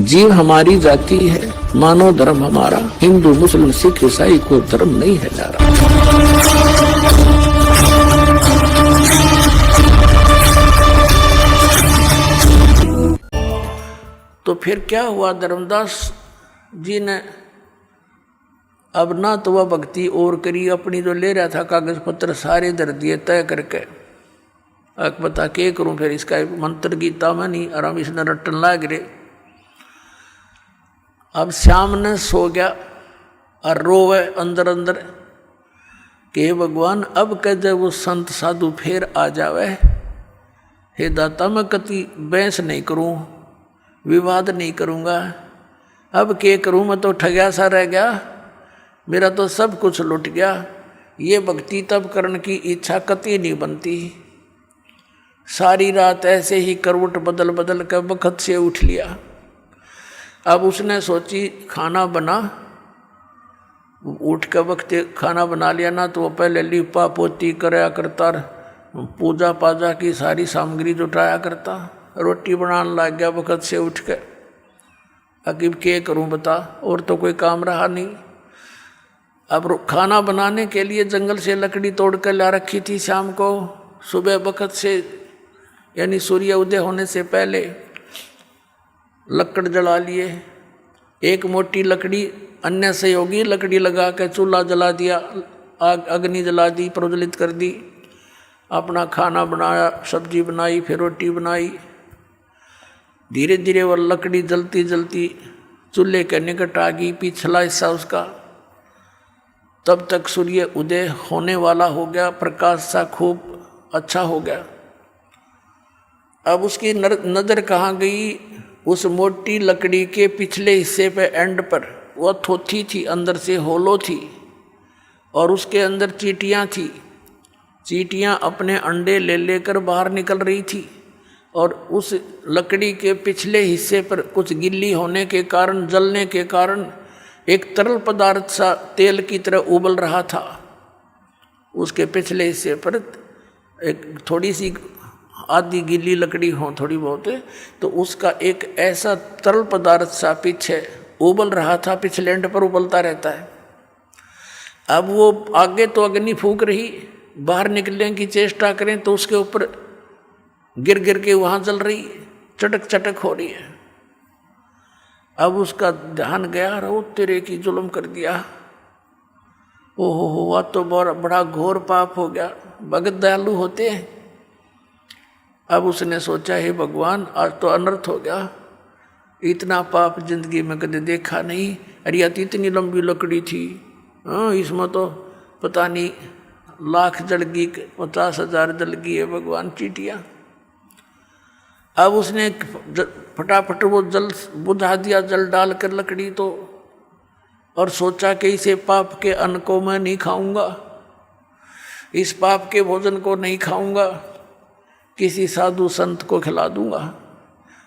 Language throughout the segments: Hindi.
जीव हमारी जाति है, मानव धर्म हमारा, हिंदू मुस्लिम सिख ईसाई को धर्म नहीं है न्यारा। तो फिर क्या हुआ, धर्मदास जी ने अब ना तो वह भक्ति और करी, अपनी जो ले रहा था कागज पत्र सारे धर दिए तय करके। अब बता के करूं, फिर इसका मंत्र गीता में नहीं आराम इसने रटन लाग रहे। अब श्याम ने सो गया और रोवे अंदर अंदर कि भगवान अब कदे वो संत साधु फिर आ जावे, हे दाता मैं कति बहस नहीं करूं, विवाद नहीं करूंगा, अब क्या करूं, मैं तो ठगा सा रह गया, मेरा तो सब कुछ लुट गया। ये भक्ति तब करने की इच्छा कति नहीं बनती। सारी रात ऐसे ही करवट बदल बदल कर बखत से उठ लिया। अब उसने सोची खाना बना, उठ कर वक्त खाना बना लिया ना, तो वो पहले लिपा पोती कराया करता, पूजा पाजा की सारी सामग्री जुटाया करता, रोटी बनाने लग गया वक्त से उठ कर। अकीब क्या करूं बता, और तो कोई काम रहा नहीं। अब खाना बनाने के लिए जंगल से लकड़ी तोड़ कर ला रखी थी शाम को, सुबह वक्त से यानी सूर्य उदय होने से पहले लकड़ जला लिए। एक मोटी लकड़ी अन्य सहयोगी लकड़ी लगा कर चूल्हा जला दिया, आग अग्नि जला दी, प्रज्वलित कर दी, अपना खाना बनाया, सब्जी बनाई, फिर रोटी बनाई। धीरे धीरे वह लकड़ी जलती जलती चूल्हे के निकट आ गई, पिछला हिस्सा उसका। तब तक सूर्य उदय होने वाला हो गया, प्रकाश सा खूब अच्छा हो गया। अब उसकी नज़र कहाँ गई, उस मोटी लकड़ी के पिछले हिस्से पे एंड पर वह थोथी थी, अंदर से होलो थी और उसके अंदर चींटियाँ थी। चींटियाँ अपने अंडे ले लेकर बाहर निकल रही थी और उस लकड़ी के पिछले हिस्से पर कुछ गिल्ली होने के कारण, जलने के कारण एक तरल पदार्थ सा तेल की तरह उबल रहा था। उसके पिछले हिस्से पर एक थोड़ी सी आधी गीली लकड़ी हो थोड़ी बहुत, तो उसका एक ऐसा तरल पदार्थ सा पीछे उबल रहा था, पिछले एंड पर उबलता रहता है। अब वो आगे तो अग्नि फूंक रही, बाहर निकलने की चेष्टा करें तो उसके ऊपर गिर गिर के वहाँ जल रही, चटक चटक हो रही है। अब उसका ध्यान गया, रो तेरे की जुल्म कर दिया, ओहो हुआ तो बड़ा घोर पाप हो गया। भगत दयालु होते हैं। अब उसने सोचा हे भगवान आज तो अनर्थ हो गया, इतना पाप जिंदगी में कभी देखा नहीं। अरे तो इतनी लंबी लकड़ी थी, हाँ इसमें तो पता नहीं लाख जल गई, 50,000 जल गई है भगवान चींटियाँ। अब उसने फटाफट वो जल बुझा दिया, जल डालकर लकड़ी तो, और सोचा कि इसे पाप के अन्न को मैं नहीं खाऊंगा, इस पाप के भोजन को नहीं खाऊंगा, किसी साधु संत को खिला दूंगा।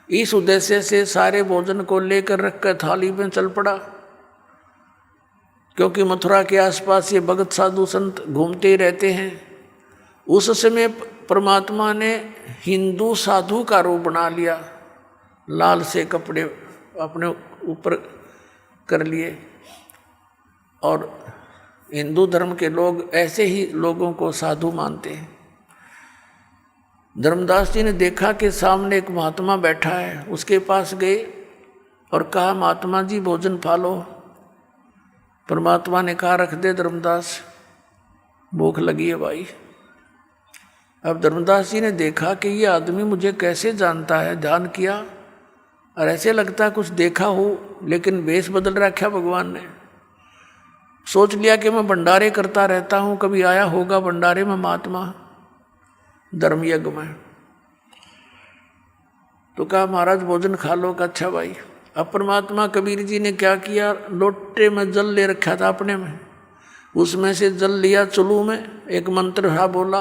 इस उद्देश्य से सारे भोजन को लेकर रखकर थाली में चल पड़ा, क्योंकि मथुरा के आसपास ये भगत साधु संत घूमते ही रहते हैं। उस समय परमात्मा ने हिंदू साधु का रूप बना लिया, लाल से कपड़े अपने ऊपर कर लिए, और हिंदू धर्म के लोग ऐसे ही लोगों को साधु मानते हैं। धर्मदास जी ने देखा कि सामने एक महात्मा बैठा है, उसके पास गए और कहा महात्मा जी भोजन खा लो। परमात्मा ने कहा रख दे धर्मदास, भूख लगी है भाई। अब धर्मदास जी ने देखा कि ये आदमी मुझे कैसे जानता है, ध्यान किया और ऐसे लगता कुछ देखा हो, लेकिन वेश बदल रखा भगवान ने। सोच लिया कि मैं भंडारे करता रहता हूँ, कभी आया होगा भंडारे में महात्मा धर्म यज्ञ में। तो कहा महाराज भोजन खा लो। का अच्छा भाई। अब परमात्मा कबीर जी ने क्या किया, लोटे में जल ले रखा था अपने में, उसमें से जल लिया चुलू में, एक मंत्र था बोला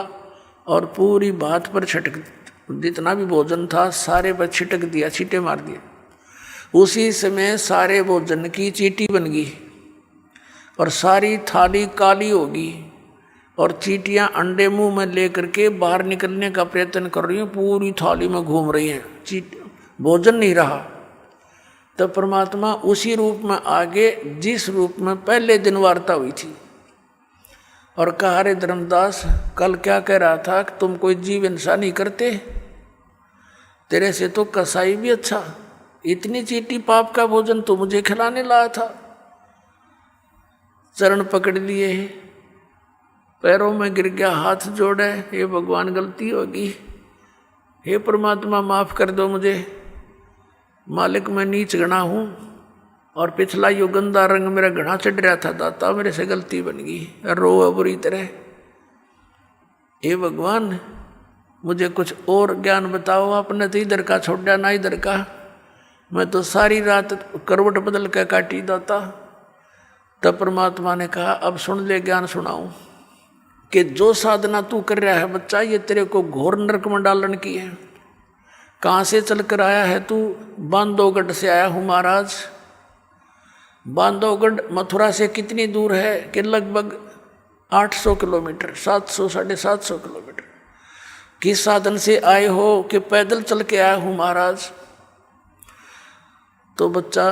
और पूरी बात पर छिटक, जितना भी भोजन था सारे पर छिटक दिया, छींटे मार दिए। उसी समय सारे भोजन की चींटी बन गई और सारी थाली काली होगी और चींटियां अंडे मुंह में लेकर के बाहर निकलने का प्रयत्न कर रही हैं, पूरी थाली में घूम रही हैं, भोजन नहीं रहा। तब परमात्मा उसी रूप में आगे जिस रूप में पहले दिन वार्ता हुई थी और कहा, अरे धर्मदास कल क्या कह रहा था कि तुम कोई जीव हिंसा नहीं करते, तेरे से तो कसाई भी अच्छा, इतनी चीटी पाप का भोजन तो मुझे खिलाने लाया था। चरण पकड़ लिए, पैरों में गिर गया, हाथ जोड़े, हे भगवान गलती होगी, हे परमात्मा माफ कर दो मुझे, मालिक मैं नीच गणा हूँ और पिछला यो गंदा रंग मेरा घना चढ़ रहा था, दाता मेरे से गलती बन गई, रो बुरी तरह, हे भगवान मुझे कुछ और ज्ञान बताओ, आपने तो इधर का छोड़ा ना इधर का, मैं तो सारी रात करवट बदल के काटी दाता। तब परमात्मा ने कहा, अब सुन ले ज्ञान सुनाऊं कि जो साधना तू कर रहा है बच्चा, ये तेरे को घोर नरक में डालने की है। कहाँ से चल कर आया है तू? बांधवगढ़ से आया हूँ महाराज। बांधवगढ़ मथुरा से कितनी दूर है? कि लगभग 800 किलोमीटर, 700 750 किलोमीटर। किस साधन से आए हो? कि पैदल चल के आया हूँ महाराज। तो बच्चा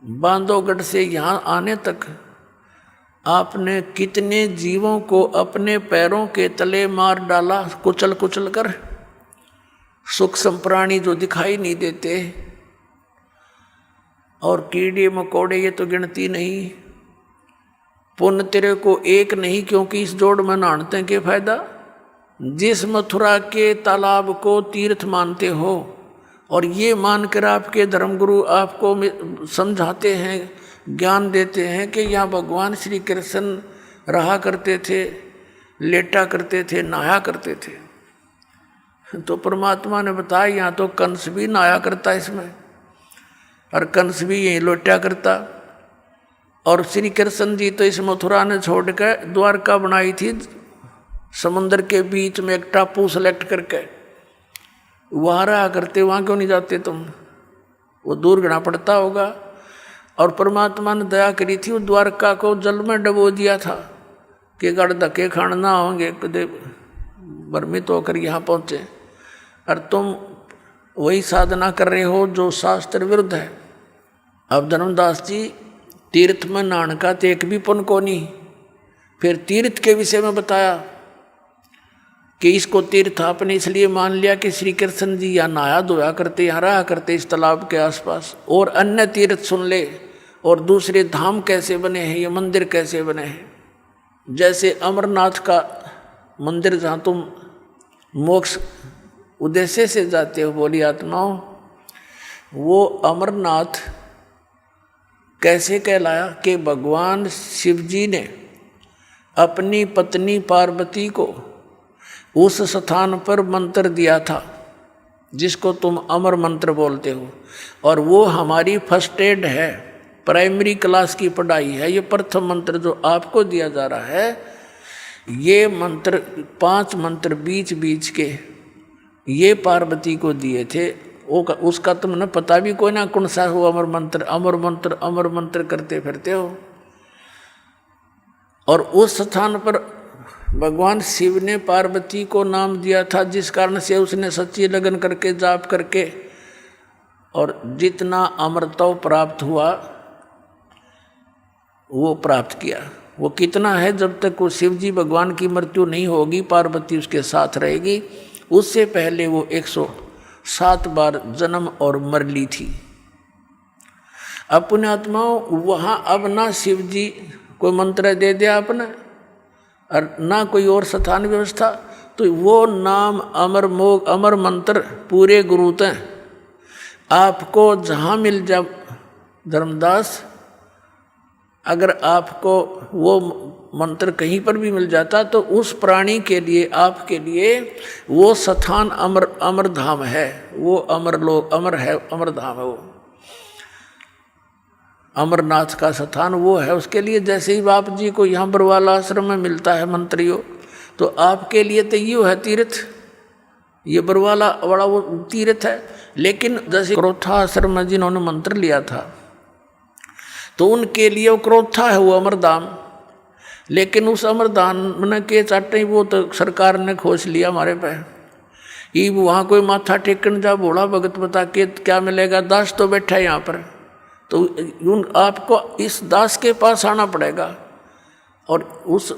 बांधवगढ़ से यहाँ आने तक आपने कितने जीवों को अपने पैरों के तले मार डाला, कुचल कुचल कर। सूक्ष्म प्राणी जो दिखाई नहीं देते और कीड़े मकोड़े ये तो गिनती नहीं। पुण्य तेरे को एक नहीं, क्योंकि इस जोड़ में नहाते के फायदा। जिस मथुरा के तालाब को तीर्थ मानते हो और ये मानकर आपके धर्मगुरु आपको समझाते हैं, ज्ञान देते हैं कि यहाँ भगवान श्री कृष्ण रहा करते थे, लेटा करते थे, नहाया करते थे, तो परमात्मा ने बताया यहाँ तो कंस भी नहाया करता इसमें, और कंस भी यहीं लोटा करता। और श्री कृष्ण जी तो इस मथुरा ने छोड़कर द्वारका बनाई थी, समुद्र के बीच में एक टापू सेलेक्ट करके, वहाँ रहा करते। वहाँ क्यों नहीं जाते तुम? वो दूर घना पड़ता होगा। और परमात्मा ने दया करी थी, वो द्वारका को जल में डबो दिया था कि गड़ धक्के खाना ना होंगे, कदे भ्रमित होकर यहाँ पहुँचे। और तुम वही साधना कर रहे हो जो शास्त्र विरुद्ध है। अब धर्मदास जी तीर्थ में नहाने का तो एक भी पुण्य को नहीं। फिर तीर्थ के विषय में बताया कि इसको तीर्थ आपने इसलिए मान लिया कि श्री कृष्ण जी यहाँ नहाया धोया करते, यहाँ रहा करते इस तालाब के आसपास। और अन्य तीर्थ सुन ले, और दूसरे धाम कैसे बने हैं, ये मंदिर कैसे बने हैं। जैसे अमरनाथ का मंदिर जहाँ तुम मोक्ष उद्देश्य से जाते हो बोली आत्माओं, वो अमरनाथ कैसे कहलाया कि भगवान शिव जी ने अपनी पत्नी पार्वती को उस स्थान पर मंत्र दिया था जिसको तुम अमर मंत्र बोलते हो। और वो हमारी फर्स्ट एड है, प्राइमरी क्लास की पढ़ाई है। ये प्रथम मंत्र जो आपको दिया जा रहा है, ये मंत्र 5 मंत्र बीच बीच के ये पार्वती को दिए थे। उसका तुमने पता भी कोई ना कौन सा हो। अमर मंत्र अमर मंत्र अमर मंत्र करते फिरते हो। और उस स्थान पर भगवान शिव ने पार्वती को नाम दिया था, जिस कारण से उसने सच्ची लगन करके जाप करके और जितना अमरत्व प्राप्त हुआ वो प्राप्त किया। वो कितना है? जब तक वो शिव जी भगवान की मृत्यु नहीं होगी, पार्वती उसके साथ रहेगी। उससे पहले वो 107 बार जन्म और मर ली थी। अब पुण्यात्माओं, वहाँ अब ना शिव जी कोई मंत्र दे दिया आपने और ना कोई और स्थान व्यवस्था, तो वो नाम अमर मंत्र पूरे गुरुत हैं। आपको जहाँ मिल जा धर्मदास, अगर आपको वो मंत्र कहीं पर भी मिल जाता तो उस प्राणी के लिए, आपके लिए वो स्थान अमर धाम है। वो अमर लोक अमर है, अमर धाम है वो। अमरनाथ का स्थान वो है उसके लिए। जैसे ही बाप जी को यहाँ बरवाला आश्रम में मिलता है मंत्रियों, तो आपके लिए तो ये है तीर्थ, ये बरवाला बड़ा वो तीर्थ है। लेकिन जैसे क्रोथा आश्रम में जिन्होंने मंत्र लिया था, तो उनके लिए वो क्रोथा है, वो अमरधाम। लेकिन उस अमरधाम के चाटे वो तो सरकार ने खोज लिया हमारे पे। कि वहाँ कोई माथा टेकन जा भोला भगत बता के क्या मिलेगा, दास तो बैठा है यहाँ पर, तो आपको इस दास के पास आना पड़ेगा। और उस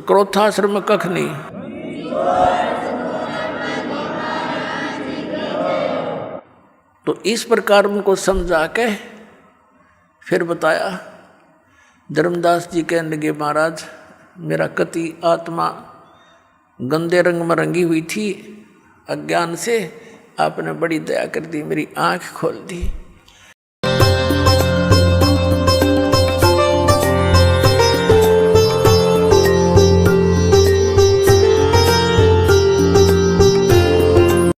क्रोधाश्रम में कख नहीं। तो इस प्रकार उनको समझा के फिर बताया। धर्मदास जी कहने लगे, महाराज मेरा कति आत्मा गंदे रंग में रंगी हुई थी अज्ञान से, आपने बड़ी दया कर दी, मेरी आंख खोल दी।